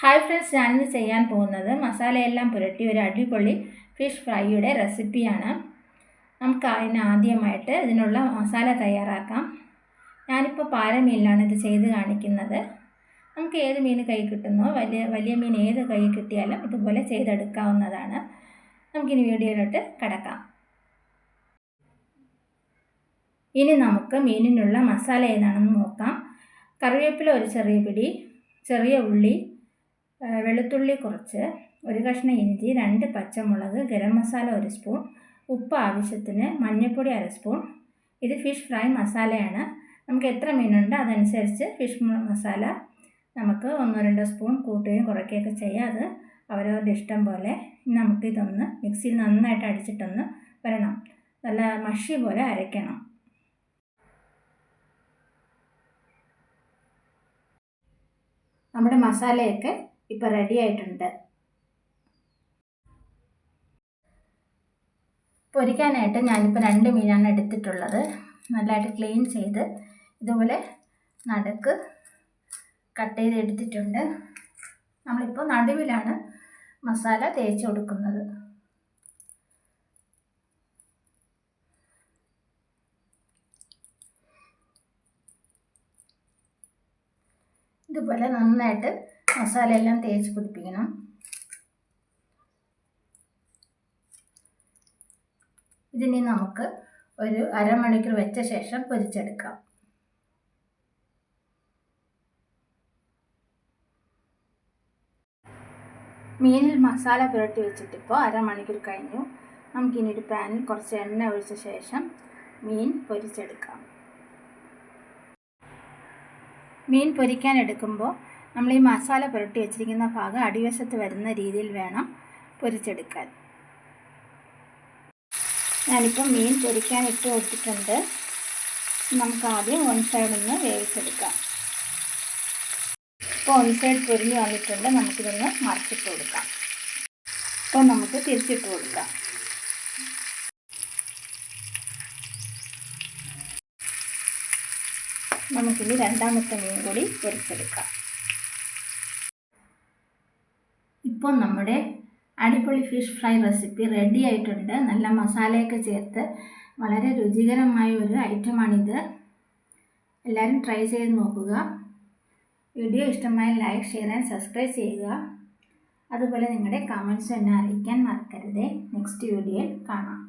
Hi friends, ഞാനിന്ന് ചെയ്യാൻ പോകുന്നത് മസാലയെല്ലാം പുരട്ടി ഒരു അടിപൊളി ഫിഷ് ഫ്രൈയുടെ റെസിപ്പിയാണ്. നമുക്ക് ആദ്യമായിട്ട് ഇതിനുള്ള മസാല തയ്യാറാക്കാം. ഞാനിപ്പോൾ പാരമീനിലാണ് ഇത് ചെയ്ത് കാണിക്കുന്നത്. നമുക്ക് ഏത് മീൻ കൈ കിട്ടുന്നോ, വലിയ മീൻ ഏത് കൈ കിട്ടിയാലും ഇതുപോലെ ചെയ്തെടുക്കാവുന്നതാണ്. നമുക്കിനി വീഡിയോയിലോട്ട് കടക്കാം. ഇനി നമുക്ക് മീനിനുള്ള മസാല ഏതാണെന്ന് നോക്കാം. കറിവേപ്പില ഒരു ചെറിയ പിടി, ചെറിയ ഉള്ളി, വെളുത്തുള്ളി കുറച്ച്, ഒരു കഷ്ണം ഇഞ്ചി, 2 പച്ചമുളക്, ഗരം മസാല 1 സ്പൂൺ, ഉപ്പ് ആവശ്യത്തിന്, മഞ്ഞൾപ്പൊടി 1/2 സ്പൂൺ. ഇത് ഫിഷ് ഫ്രൈ മസാലയാണ്. നമുക്ക് എത്ര മീനുണ്ട് അതനുസരിച്ച് ഫിഷ് മസാല നമുക്ക് 1-2 സ്പൂൺ കൂട്ടുകയും കുറയ്ക്കുകയൊക്കെ ചെയ്യാം. അത് അവരവരുടെ ഇഷ്ടം പോലെ. നമുക്കിതൊന്ന് മിക്സിയിൽ നന്നായിട്ട് അടിച്ചിട്ടൊന്ന് വരണം. നല്ല മഷി പോലെ അരയ്ക്കണം. നമ്മുടെ മസാലയൊക്കെ ഇപ്പോൾ റെഡി ആയിട്ടുണ്ട്. പൊരിക്കാനായിട്ട് ഞാനിപ്പോൾ 2 മീനാണ് എടുത്തിട്ടുള്ളത്. നല്ലതായിട്ട് ക്ലീൻ ചെയ്ത് ഇതുപോലെ നടുക്ക് കട്ട് ചെയ്ത് എടുത്തിട്ടുണ്ട്. നമ്മളിപ്പോൾ നടുവിലാണ് മസാല തേച്ച് കൊടുക്കുന്നത്. ഇതുപോലെ നന്നായിട്ട് മസാലയെല്ലാം തേച്ച് പിടിപ്പിക്കണം. ഇതിനി നമുക്ക് ഒരു അരമണിക്കൂർ വെച്ച ശേഷം പൊരിച്ചെടുക്കാം. മീനിൽ മസാല പുരട്ടി വെച്ചിട്ടിപ്പോൾ അരമണിക്കൂർ കഴിഞ്ഞു. നമുക്കിനി ഒരു പാനിൽ കുറച്ച് എണ്ണ ഒഴിച്ച ശേഷം മീൻ പൊരിച്ചെടുക്കാം. മീൻ പൊരിക്കാൻ എടുക്കുമ്പോൾ നമ്മൾ ഈ മസാല പുരട്ടി വെച്ചിരിക്കുന്ന ഭാഗം അടിവശത്ത് വരുന്ന രീതിയിൽ വേണം പൊരിച്ചെടുക്കാൻ. ഞാനിപ്പോൾ മീൻ പൊരിക്കാൻ ഇട്ട് കൊടുത്തിട്ടുണ്ട്. നമുക്ക് ആദ്യം 1 സൈഡിൽ നിന്ന് വേവിച്ചെടുക്കാം. ഇപ്പോൾ 1 സൈഡ് പൊരിഞ്ഞ് വന്നിട്ടുണ്ട്. നമുക്കിതൊന്ന് മറിച്ചിട്ട് കൊടുക്കാം. അപ്പോൾ നമുക്ക് തിരിച്ചിട്ട് കൊടുക്കാം. നമുക്കിനി രണ്ടാമത്തെ മീൻ കൂടി പൊരിച്ചെടുക്കാം. ഇപ്പോൾ നമ്മുടെ അടിപൊളി ഫിഷ് ഫ്രൈ റെസിപ്പി റെഡി ആയിട്ടുണ്ട്. നല്ല മസാലയൊക്കെ ചേർത്ത് വളരെ രുചികരമായ ഒരു ഐറ്റമാണിത്. എല്ലാവരും ട്രൈ ചെയ്ത് നോക്കുക. വീഡിയോ ഇഷ്ടമായ ലൈക്ക്, ഷെയർ ആൻഡ് സബ്സ്ക്രൈബ് ചെയ്യുക. അതുപോലെ നിങ്ങളുടെ കമൻറ്റ്സ് എന്നെ അറിയിക്കാൻ മറക്കരുത്. നെക്സ്റ്റ് വീഡിയോയിൽ കാണാം.